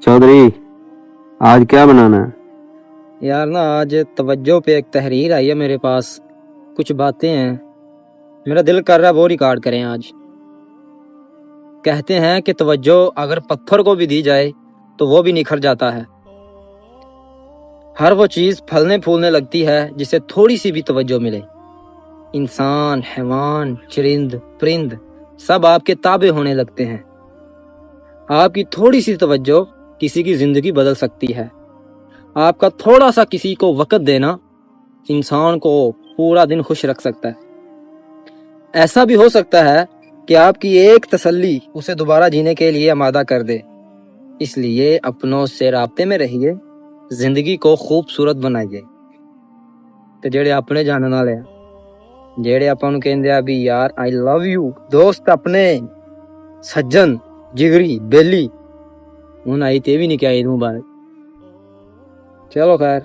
चौधरी, आज क्या बनाना है? यार ना आज तवज्जो पे एक तहरीर आई है मेरे पास, कुछ बातें हैं, मेरा दिल कर रहा है वो रिकॉर्ड करें आज। कहते हैं कि तवज्जो अगर पत्थर को भी दी जाए तो वो भी निखर जाता है। हर वो चीज़ फलने फूलने लगती है जिसे थोड़ी सी भी तवज्जो मिले। इंसान, हैवान, चरिंद, परिंद सब आपके ताबे होने लगते हैं। आपकी थोड़ी सी तवज्जो किसी की जिंदगी बदल सकती है। आपका थोड़ा सा किसी को वक़्त देना इंसान को पूरा दिन खुश रख सकता है। ऐसा भी हो सकता है कि आपकी एक तसल्ली उसे दोबारा जीने के लिए आमादा कर दे। इसलिए अपनों से राब्ते में रहिए, जिंदगी को खूबसूरत बनाइए। ਤੇ ਜਿਹੜੇ ਆਪਣੇ ਜਾਣਨ ਵਾਲੇ ਆ, ਜਿਹੜੇ ਆਪਾਂ ਨੂੰ ਕਹਿੰਦੇ ਆ ਵੀ ਯਾਰ ਆਈ ਲਵ ਯੂ, ਦੋਸਤ ਆਪਣੇ, ਸੱਜਣ, ਜਿਗਰੀ, ਬੇਲੀ, ਹੁਣ ਆਈ ਤੇ ਵੀ ਨਹੀਂ ਕਿਹਾ ਈਦ ਮੁਬਾਰਕ। ਚਲੋ ਖੈਰ।